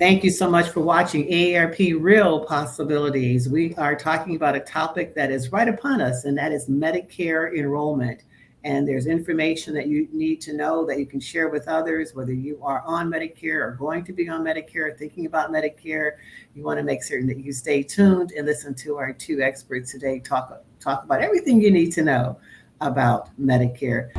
Thank you so much for watching AARP Real Possibilities. We are talking about a topic that is right upon us, and that is Medicare enrollment. And there's information that you need to know that you can share with others, whether you are on Medicare or going to be on Medicare, or thinking about Medicare. You want to make certain that you stay tuned and listen to our two experts today talk about everything you need to know about Medicare.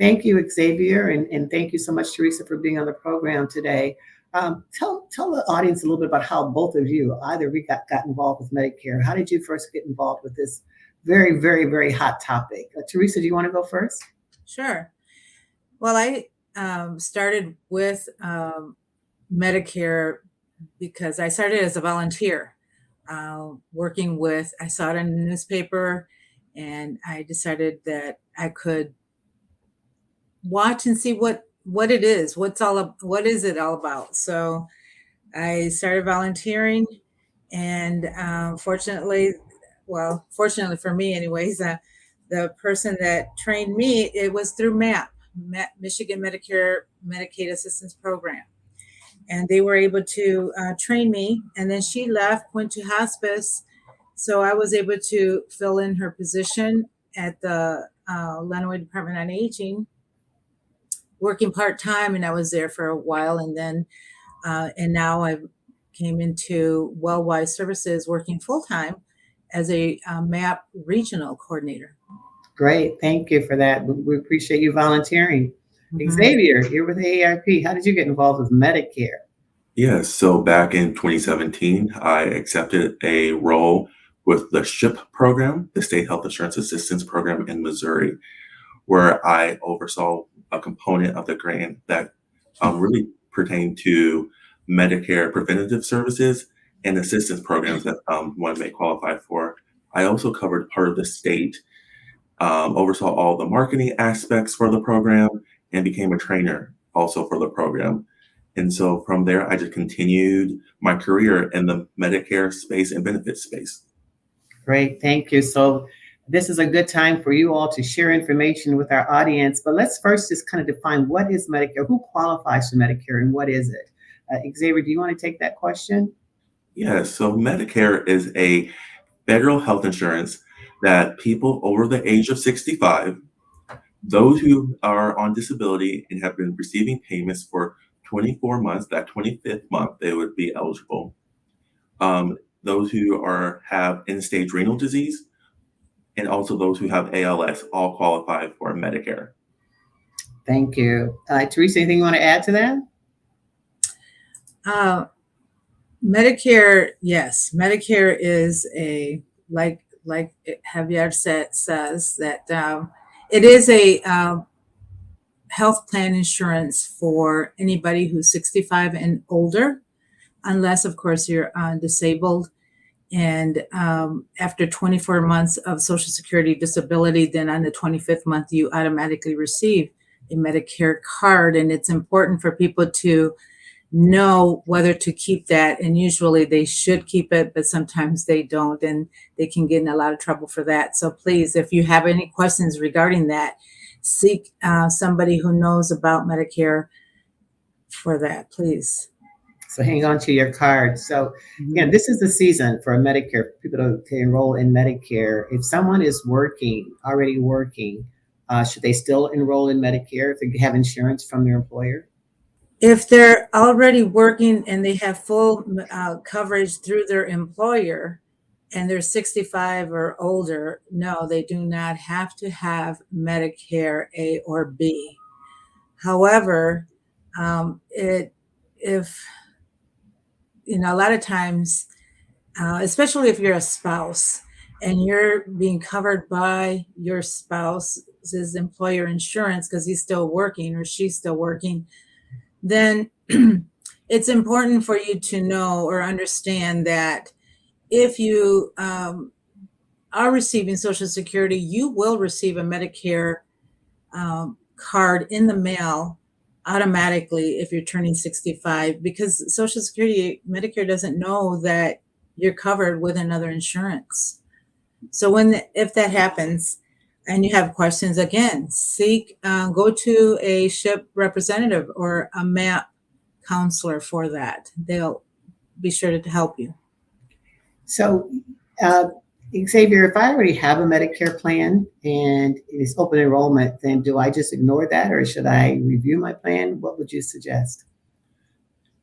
Thank you, Xavier, and thank you so much, Teresa, for being on the program today. Tell the audience a little bit about how both of you, either we got involved with Medicare. How did you first get involved with this very, very, very hot topic? Teresa, do you want to go first? Sure. Well, I started with Medicare because I started as a volunteer, I saw it in the newspaper, and I decided that I could watch and see what it is, what is it all about. So I started volunteering, and fortunately for me anyways, the person that trained me, it was through Michigan Medicare Medicaid Assistance Program, and they were able to train me. And then she left, went to hospice, so I was able to fill in her position at the Illinois Department on Aging, working part-time, and I was there for a while. And then and now I came into Wellwise Services, working full-time as a MAP regional coordinator. Great, thank you for that. We appreciate you volunteering. Mm-hmm. Xavier, you're with AARP. How did you get involved with Medicare? Yes, so back in 2017, I accepted a role with the SHIP program, the State Health Insurance Assistance Program in Missouri, where I oversaw a component of the grant that really pertained to Medicare preventative services and assistance programs that one may qualify for. I also covered part of the state, oversaw all the marketing aspects for the program, and became a trainer also for the program. And so from there, I just continued my career in the Medicare space and benefits space. Great, thank you. So this is a good time for you all to share information with our audience, but let's first just kind of define what is Medicare, who qualifies for Medicare, and what is it? Xavier, do you want to take that question? Yes, so Medicare is a federal health insurance that people over the age of 65, those who are on disability and have been receiving payments for 24 months, that 25th month, they would be eligible. Those who have end-stage renal disease, and also those who have ALS, all qualify for Medicare. Thank you. Teresa, anything you want to add to that? Medicare, yes. Medicare is like Xavier says that it is a health plan insurance for anybody who's 65 and older, unless, of course, you're disabled. And after 24 months of Social Security disability, then on the 25th month, you automatically receive a Medicare card. And it's important for people to know whether to keep that. And usually they should keep it, but sometimes they don't, and they can get in a lot of trouble for that. So please, if you have any questions regarding that, seek somebody who knows about Medicare for that, please. So hang on to your card. So, this is the season for Medicare, people to enroll in Medicare. If someone is already working, should they still enroll in Medicare if they have insurance from their employer? If they're already working and they have full coverage through their employer and they're 65 or older, no, they do not have to have Medicare A or B. However, a lot of times, especially if you're a spouse and you're being covered by your spouse's employer insurance because he's still working or she's still working, then it's important for you to know or understand that if you are receiving Social Security, you will receive a Medicare card in the mail automatically if you're turning 65, because Social Security, Medicare doesn't know that you're covered with another insurance. So if that happens and you have questions, again, go to a SHIP representative or a MAP counselor for that. They'll be sure to help you. So, Xavier, if I already have a Medicare plan and it's open enrollment, then do I just ignore that or should I review my plan? What would you suggest?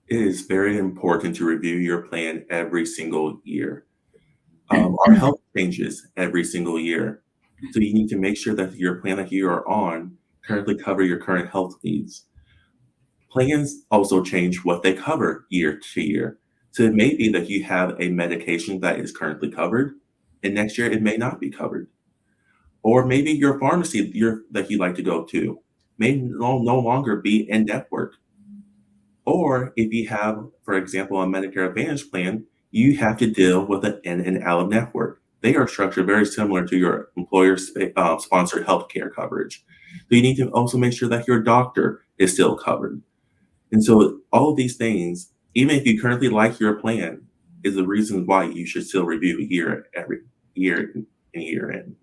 It is very important to review your plan every single year. Our health changes every single year. So you need to make sure that your plan that you are on currently cover your current health needs. Plans also change what they cover year to year. So it may be that you have a medication that is currently covered, and next year it may not be covered. Or maybe your pharmacy that you like to go to may no longer be in network. Or if you have, for example, a Medicare Advantage plan, you have to deal with an in and out of network. They are structured very similar to your employer-sponsored healthcare coverage. So you need to also make sure that your doctor is still covered. And so all of these things, even if you currently like your plan, is the reason why you should still review every year and year in.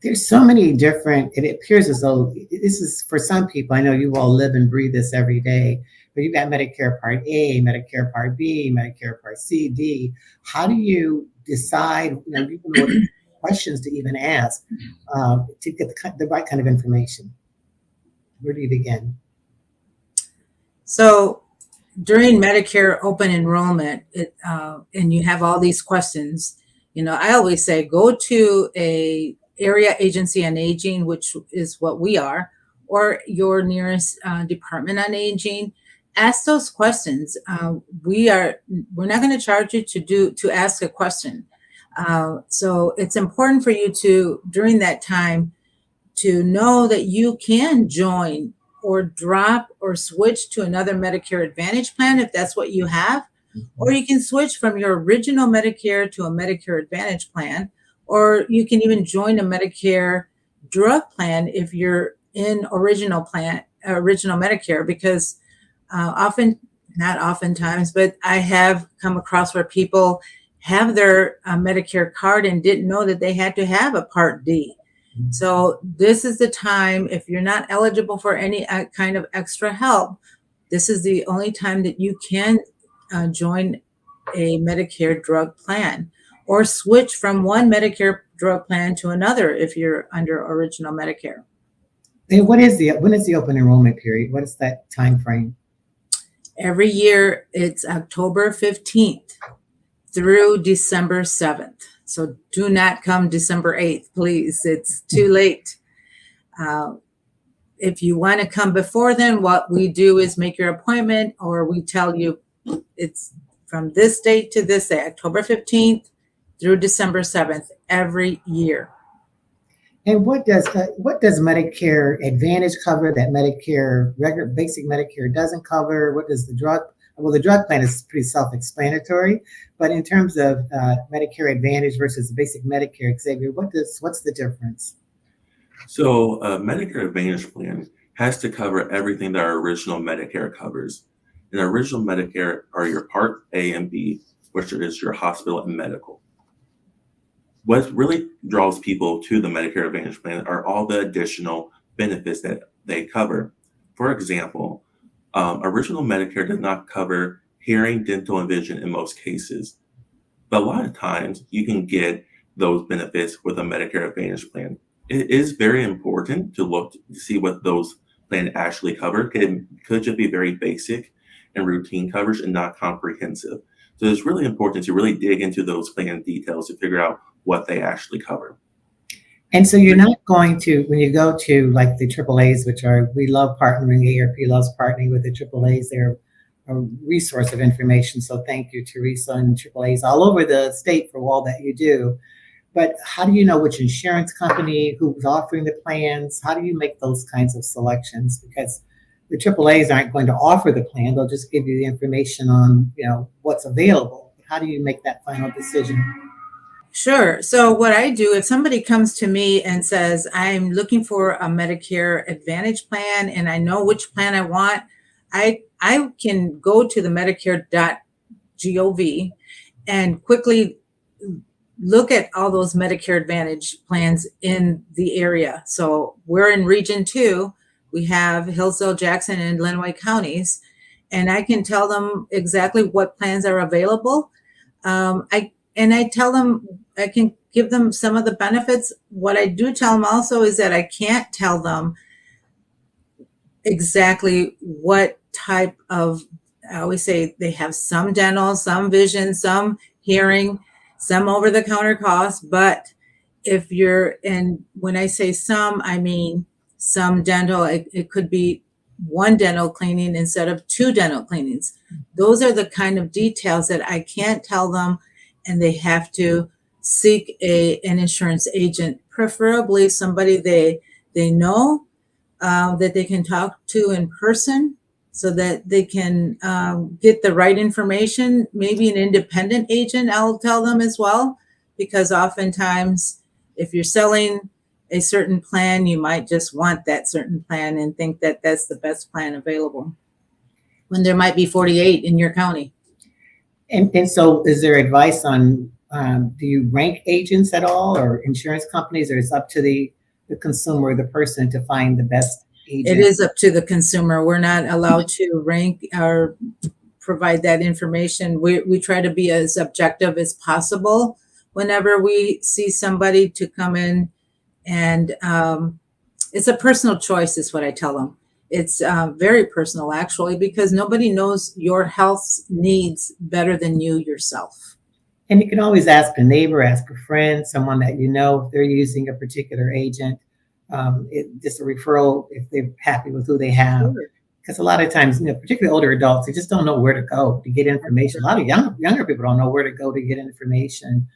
There's so many different, it appears as though this is for some people, I know you all live and breathe this every day, but you've got Medicare Part A, Medicare Part B, Medicare Part C, D. How do you decide, even what questions to even ask to get the right kind of information? Where do you begin? So during Medicare open enrollment, and you have all these questions, I always say go to a area agency on aging, which is what we are, or your nearest department on aging. Ask those questions. We're not going to charge you to ask a question. So it's important for you to, during that time, to know that you can join or drop or switch to another Medicare Advantage plan if that's what you have, or you can switch from your original Medicare to a Medicare Advantage plan, or you can even join a Medicare drug plan if you're in original Medicare, because not oftentimes, but I have come across where people have their Medicare card and didn't know that they had to have a Part D. So this is the time, if you're not eligible for any kind of extra help, this is the only time that you can join a Medicare drug plan or switch from one Medicare drug plan to another if you're under original Medicare. And when is the open enrollment period? What is that time frame? Every year it's October 15th through December 7th. So do not come December 8th, please. It's too late. If you want to come before then, what we do is make your appointment, or we tell you it's from this date to this day, October 15th through December 7th, every year. And what does Medicare Advantage cover that Medicare regular basic Medicare doesn't cover? What does the drug plan is pretty self-explanatory, but in terms of Medicare Advantage versus basic Medicare, Xavier, what's the difference? So a Medicare Advantage plan has to cover everything that our original Medicare covers. And original Medicare are your Part A and B, which is your hospital and medical. What really draws people to the Medicare Advantage plan are all the additional benefits that they cover. For example, original Medicare does not cover hearing, dental, and vision in most cases. But a lot of times you can get those benefits with a Medicare Advantage plan. It is very important to look to see what those plans actually cover. It could just be very basic and routine coverage and not comprehensive. So it's really important to really dig into those plan details to figure out what they actually cover. And so you're not going to, when you go to like the AAAs, we love partnering, AARP loves partnering with the AAAs. They're a resource of information. So thank you, Teresa, and AAAs all over the state for all that you do. But how do you know which insurance company, who's offering the plans? How do you make those kinds of selections? Because the AAAs aren't going to offer the plan. They'll just give you the information on, what's available. How do you make that final decision? Sure. So what I do, if somebody comes to me and says, I'm looking for a Medicare Advantage plan and I know which plan I want, I can go to the Medicare.gov and quickly look at all those Medicare Advantage plans in the area. So we're in Region 2. We have Hillsdale, Jackson, and Lenawee counties, and I can tell them exactly what plans are available. I tell them, I can give them some of the benefits. What I do tell them also is that I can't tell them exactly what type of, I always say they have some dental, some vision, some hearing, some over-the-counter costs. But if you're, and when I say some, I mean some dental, it could be one dental cleaning instead of two dental cleanings. Those are the kind of details that I can't tell them, and they have to seek an insurance agent, preferably somebody they know, that they can talk to in person, so that they can get the right information. Maybe an independent agent, I'll tell them as well, because oftentimes if you're selling a certain plan, you might just want that certain plan and think that that's the best plan available, when there might be 48 in your county. And so is there advice on, do you rank agents at all, or insurance companies, or it's up to the consumer, the person, to find the best agent? It is up to the consumer. We're not allowed to rank or provide that information. We try to be as objective as possible whenever we see somebody to come in, and it's a personal choice is what I tell them. It's very personal, actually, because nobody knows your health needs better than you yourself. And you can always ask a neighbor, ask a friend, someone that you know, if they're using a particular agent. Just a referral if they're happy with who they have. Because a lot of times, particularly older adults, they just don't know where to go to get information. A lot of younger people don't know where to go to get information,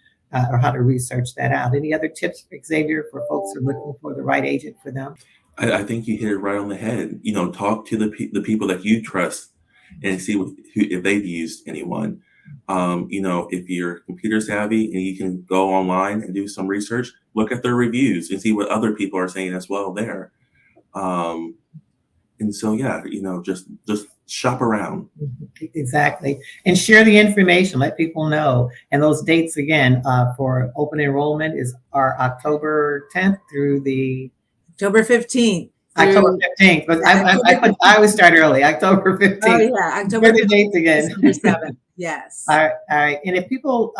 or how to research that out. Any other tips, Xavier, for folks who are looking for the right agent for them? I think you hit it right on the head. Talk to the people that you trust and see if they've used anyone. If you're computer savvy and you can go online and do some research, look at their reviews and see what other people are saying as well there. And so, yeah, just shop around. Exactly. And share the information, let people know. And those dates again, for open enrollment are October 10th through the October 15th. October 15th, but I always start early, October 15th. Oh yeah, October 15th. The dates again. December 7th. Yes. All right. And if people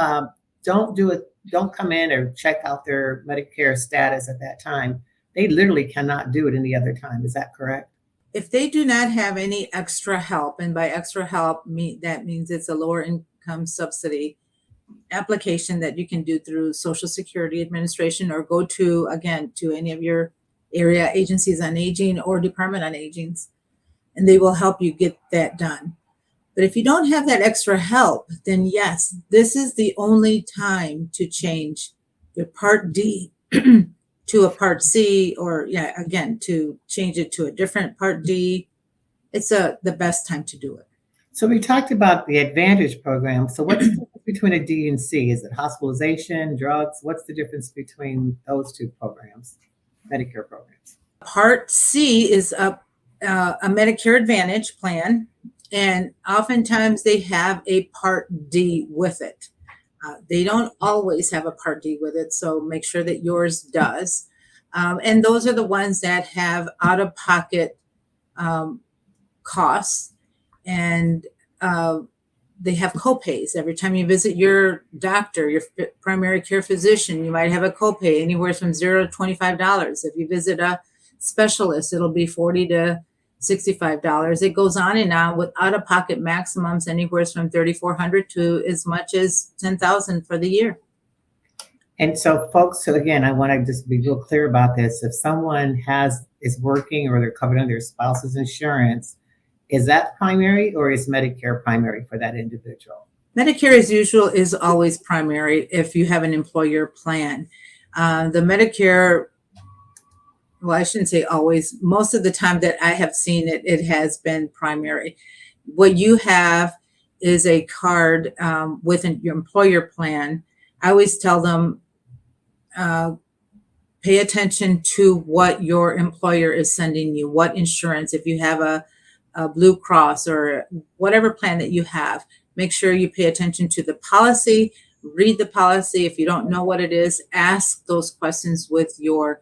don't come in or check out their Medicare status at that time, they literally cannot do it any other time. Is that correct? If they do not have any extra help, and by extra help, that means it's a lower income subsidy application that you can do through Social Security Administration, or go to any of your area agencies on aging or Department on Agings, and they will help you get that done. But if you don't have that extra help, then yes, this is the only time to change your Part D to a Part C, or to change it to a different Part D. It's the best time to do it. So we talked about the Advantage program. So what's the difference between a D and C? Is it hospitalization, drugs? What's the difference between those two programs, Medicare programs? Part C is a Medicare Advantage plan, and oftentimes they have a Part D with it. They don't always have a Part D with it, so make sure that yours does. And those are the ones that have out-of-pocket costs, and they have copays. Every time you visit your doctor, your primary care physician, you might have a copay anywhere from $0 to $25. If you visit a specialist, it'll be $40 to $65. It goes on and on, with out-of-pocket maximums anywhere from $3,400 to as much as $10,000 for the year. And so, folks, so again, I want to just be real clear about this. If someone is working, or they're covered under their spouse's insurance, is that primary, or is Medicare primary for that individual? Medicare, as usual, is always primary if you have an employer plan. The Medicare, well, I shouldn't say always. Most of the time that I have seen it, it has been primary. What you have is a card with your employer plan. I always tell them, pay attention to what your employer is sending you, what insurance. If you have a Blue Cross or whatever plan that you have, make sure you pay attention to the policy, read the policy. If you don't know what it is, ask those questions with your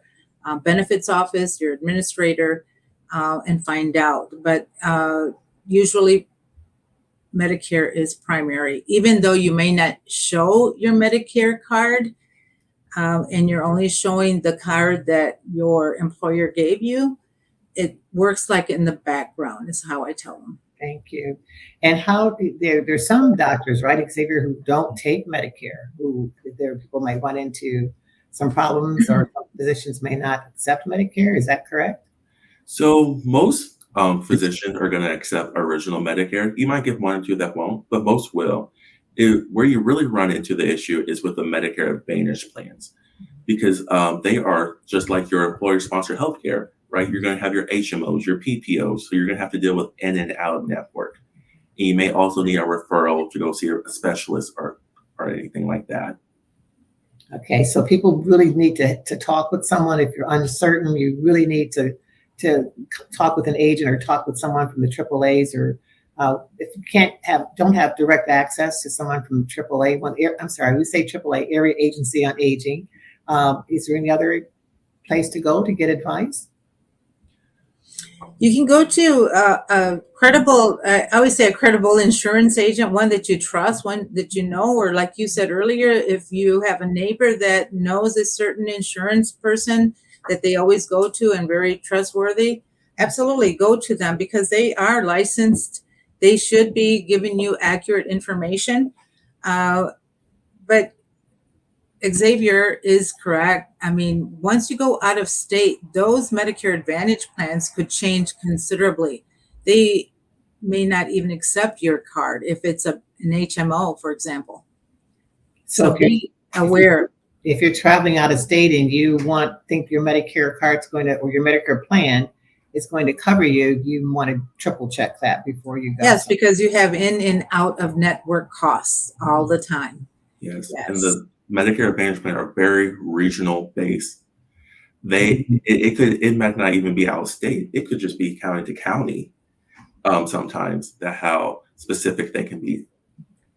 benefits office, your administrator, and find out. But usually Medicare is primary, even though you may not show your Medicare card, and you're only showing the card that your employer gave you. It works like in the background is how I tell them. Thank you. And how there's some doctors, right, Xavier, who don't take Medicare, who there people might run into some problems, or some physicians may not accept Medicare. Is that correct? So most physicians are going to accept original Medicare. You might get one or two that won't, but most will. Where you really run into the issue is with the Medicare Advantage plans, because they are just like your employer-sponsored healthcare, right? You're going to have your HMOs, your PPOs, so you're going to have to deal with in and out of network. And you may also need a referral to go see a specialist or anything like that. Okay, so people really need to talk with someone. If you're uncertain, you really need to talk with an agent or talk with someone from the AAAs, or if you don't have direct access to someone from AAA, we say AAA, Area Agency on Aging. Is there any other place to go to get advice? You can go to a credible, I always say a credible insurance agent, one that you trust, one that you know, or like you said earlier, if you have a neighbor that knows a certain insurance person that they always go to and very trustworthy, absolutely go to them, because they are licensed. They should be giving you accurate information. But Xavier is correct. I mean, once you go out of state, those Medicare Advantage plans could change considerably. They may not even accept your card if it's an HMO, for example. So be aware. If you're traveling out of state and you think your Medicare card's or your Medicare plan is going to cover you, you want to triple check that before you go. Yes, because you have in and out of network costs all the time. Yes. And the Medicare Advantage plan are very regional based. It might not even be out of state. It could just be county to county. Sometimes how specific they can be.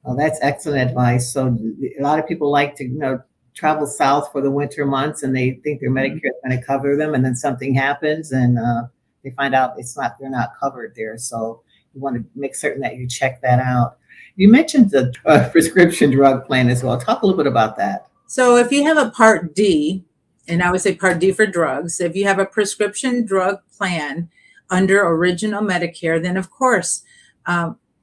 Well, that's excellent advice. So a lot of people like to, travel south for the winter months, and they think their Medicare is going to cover them, and then something happens and they find out they're not covered there. So you want to make certain that you check that out. You mentioned the prescription drug plan as well. Talk a little bit about that. So if you have a Part D, and I would say Part D for drugs, if you have a prescription drug plan under original Medicare, then of course,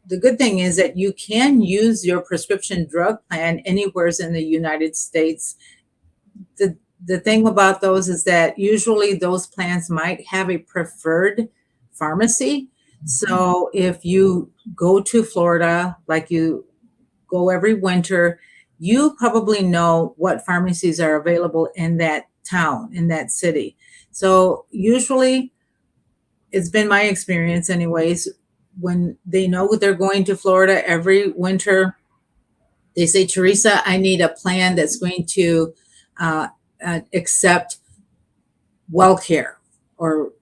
the good thing is that you can use your prescription drug plan anywhere in the United States. The thing about those is that usually those plans might have a preferred pharmacy. So if you go to Florida, like you go every winter, you probably know what pharmacies are available in that town, in that city. So usually, it's been my experience anyways, when they know they're going to Florida every winter, they say, Teresa, I need a plan that's going to accept WellCare, or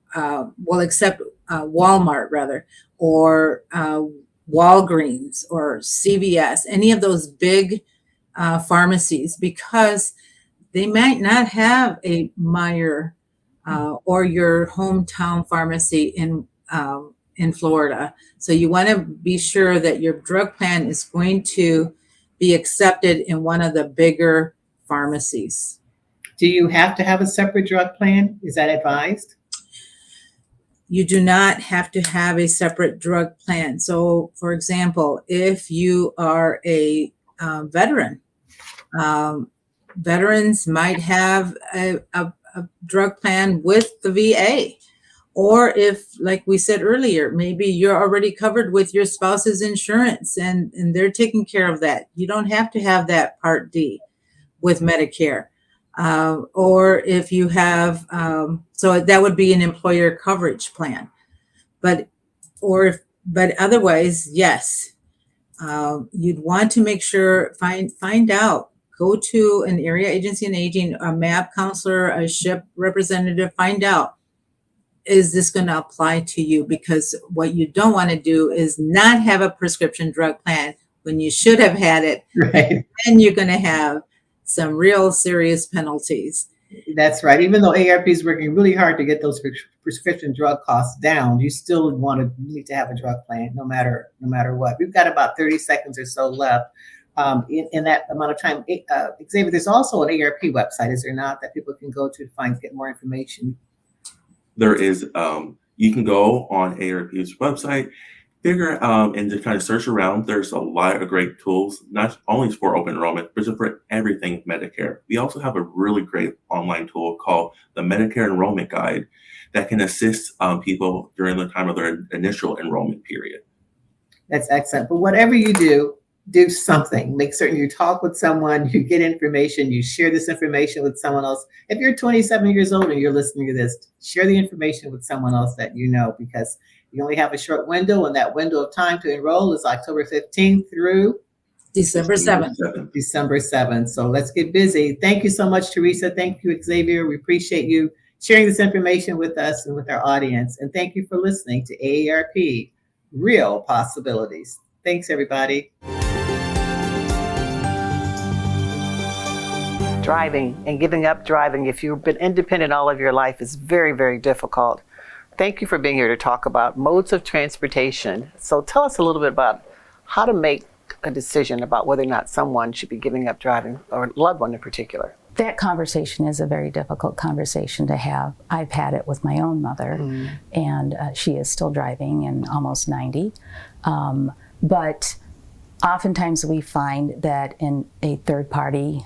will accept Walmart rather, or Walgreens or CVS, any of those big pharmacies, because they might not have a Meijer or your hometown pharmacy in Florida. So you want to be sure that your drug plan is going to be accepted in one of the bigger pharmacies. Do you have to have a separate drug plan? Is that advised? You do not have to have a separate drug plan. So, for example, if you are a veteran, veterans might have a drug plan with the VA. Or if, like we said earlier, maybe you're already covered with your spouse's insurance and they're taking care of that. You don't have to have that Part D with Medicare. Or if you have, so that would be an employer coverage plan. But otherwise, yes, you'd want to make sure, find out, go to an area agency on aging, a MAP counselor, a SHIP representative, find out, is this going to apply to you? Because what you don't want to do is not have a prescription drug plan when you should have had it, Right. then you're going to have some real serious penalties. That's right. Even though AARP is working really hard to get those prescription drug costs down, you still need to have a drug plan, no matter what. We've got about 30 seconds or so left in that amount of time. Xavier, there's also an AARP website, is there not, that people can go to get more information? There is. You can go on AARP's website, and just kind of search around. There's a lot of great tools, not only for open enrollment, but for everything Medicare. We also have a really great online tool called the Medicare Enrollment Guide that can assist people during the time of their initial enrollment period. That's excellent. But whatever you do something. Make certain you talk with someone, you get information, you share this information with someone else. If you're 27 years old and you're listening to this, share the information with someone else that you know, because you only have a short window, and that window of time to enroll is October 15th through December 7th. December 7th. So let's get busy. Thank you so much, Teresa. Thank you, Xavier. We appreciate you sharing this information with us and with our audience. And thank you for listening to AARP Real Possibilities. Thanks, everybody. Driving and giving up driving, if you've been independent all of your life, is very, very difficult. Thank you for being here to talk about modes of transportation. So tell us a little bit about how to make a decision about whether or not someone should be giving up driving, or a loved one in particular. That conversation is a very difficult conversation to have. I've had it with my own mother, and she is still driving and almost 90. But oftentimes we find that in a third party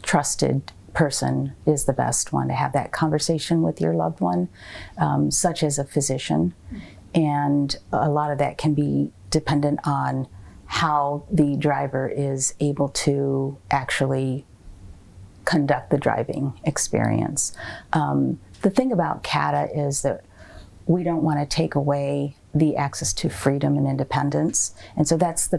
trusted person is the best one to have that conversation with your loved one, such as a physician. And a lot of that can be dependent on how the driver is able to actually conduct the driving experience. The thing about CATA is that we don't want to take away the access to freedom and independence, and so that's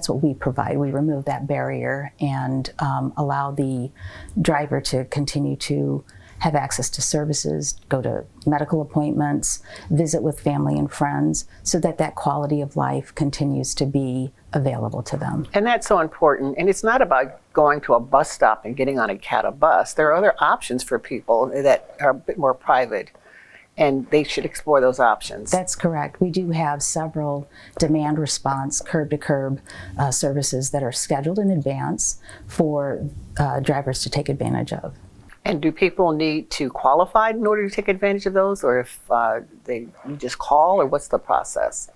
what we provide. We remove that barrier and allow the driver to continue to have access to services, go to medical appointments, visit with family and friends, so that that quality of life continues to be available to them. And that's so important. And it's not about going to a bus stop and getting on a CATA bus. There are other options for people that are a bit more private, and they should explore those options. That's correct. We do have several demand response, curb-to-curb services that are scheduled in advance for drivers to take advantage of. And do people need to qualify in order to take advantage of those, or if you just call, or what's the process?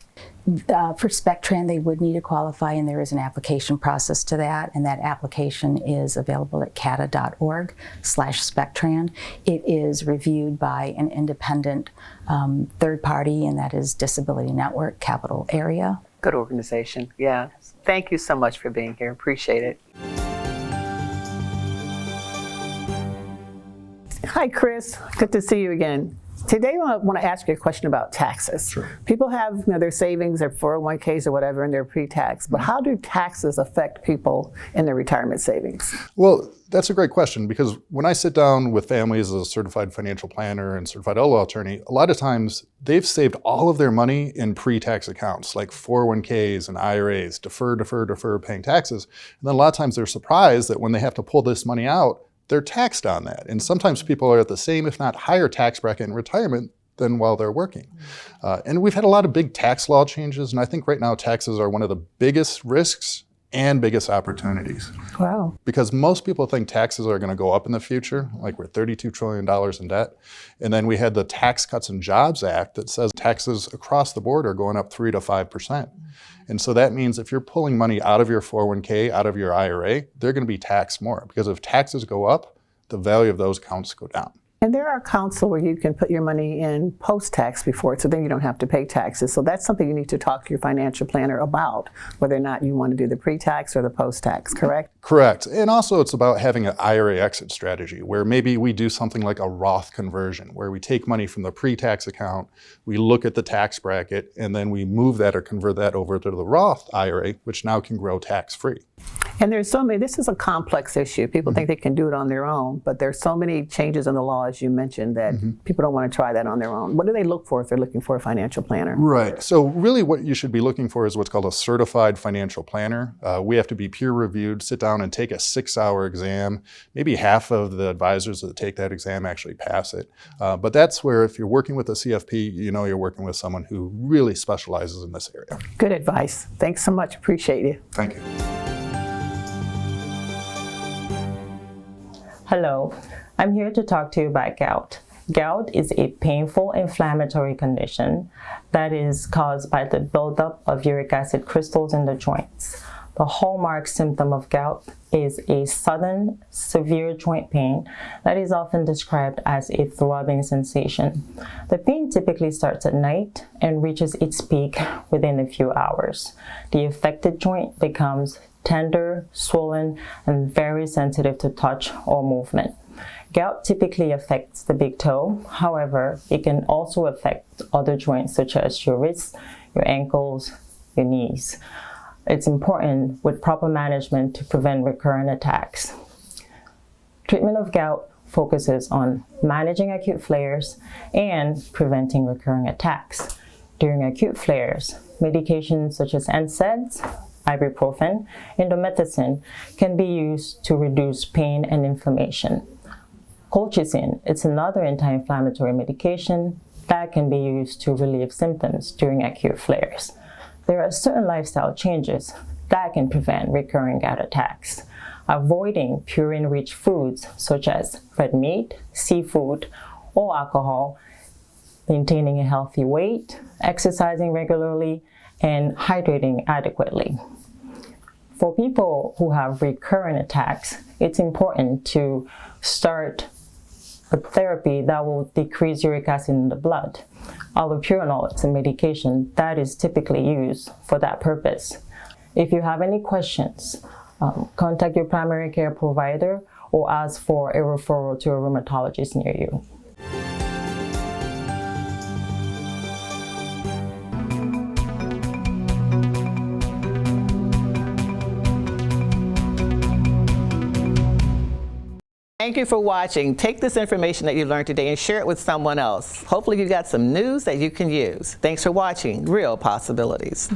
For SpecTran, they would need to qualify, and there is an application process to that, and that application is available at cata.org/SpecTran. It is reviewed by an independent third party, and that is Disability Network, capital area. Good organization, yeah. Thank you so much for being here. Appreciate it. Hi, Chris. Good to see you again. Today, I want to ask you a question about taxes. Sure. People have their savings, their 401ks or whatever, and their pre-tax. But how do taxes affect people in their retirement savings? Well, that's a great question, because when I sit down with families as a certified financial planner and certified LO attorney, a lot of times they've saved all of their money in pre-tax accounts like 401ks and IRAs, defer paying taxes. And then a lot of times they're surprised that when they have to pull this money out, they're taxed on that. And sometimes people are at the same, if not higher, tax bracket in retirement than while they're working. And we've had a lot of big tax law changes, and I think right now taxes are one of the biggest risks and biggest opportunities. Wow. Because most people think taxes are going to go up in the future, like we're $32 trillion in debt. And then we had the Tax Cuts and Jobs Act that says taxes across the board are going up 3 to 5%. And so that means if you're pulling money out of your 401k, out of your IRA, they're going to be taxed more, because if taxes go up, the value of those accounts go down. And there are accounts where you can put your money in post-tax before it, so then you don't have to pay taxes. So that's something you need to talk to your financial planner about, whether or not you want to do the pre-tax or the post-tax, correct? Correct. And also it's about having an IRA exit strategy, where maybe we do something like a Roth conversion, where we take money from the pre-tax account, we look at the tax bracket, and then we move that or convert that over to the Roth IRA, which now can grow tax-free. And there's so many, this is a complex issue. People think they can do it on their own, but there's so many changes in the law, as you mentioned, that people don't want to try that on their own. What do they look for if they're looking for a financial planner? Right. So really what you should be looking for is what's called a certified financial planner. We have to be peer reviewed, sit down and take a 6-hour exam. Maybe half of the advisors that take that exam actually pass it. But that's where if you're working with a CFP, you know you're working with someone who really specializes in this area. Good advice. Thanks so much. Appreciate it. Thank you. Hello, I'm here to talk to you about gout. Gout is a painful inflammatory condition that is caused by the buildup of uric acid crystals in the joints. The hallmark symptom of gout is a sudden, severe joint pain that is often described as a throbbing sensation. The pain typically starts at night and reaches its peak within a few hours. The affected joint becomes tender, swollen, and very sensitive to touch or movement. Gout typically affects the big toe. However, it can also affect other joints such as your wrists, your ankles, your knees. It's important with proper management to prevent recurrent attacks. Treatment of gout focuses on managing acute flares and preventing recurring attacks. During acute flares, medications such as NSAIDs, ibuprofen, indomethacin can be used to reduce pain and inflammation. Colchicine, it's another anti-inflammatory medication that can be used to relieve symptoms during acute flares. There are certain lifestyle changes that can prevent recurring gout attacks. Avoiding purine-rich foods such as red meat, seafood, or alcohol, maintaining a healthy weight, exercising regularly, and hydrating adequately. For people who have recurrent attacks, it's important to start a therapy that will decrease uric acid in the blood. Allopurinol is a medication that is typically used for that purpose. If you have any questions, contact your primary care provider or ask for a referral to a rheumatologist near you. Thank you for watching. Take this information that you learned today and share it with someone else. Hopefully you got some news that you can use. Thanks for watching Real Possibilities.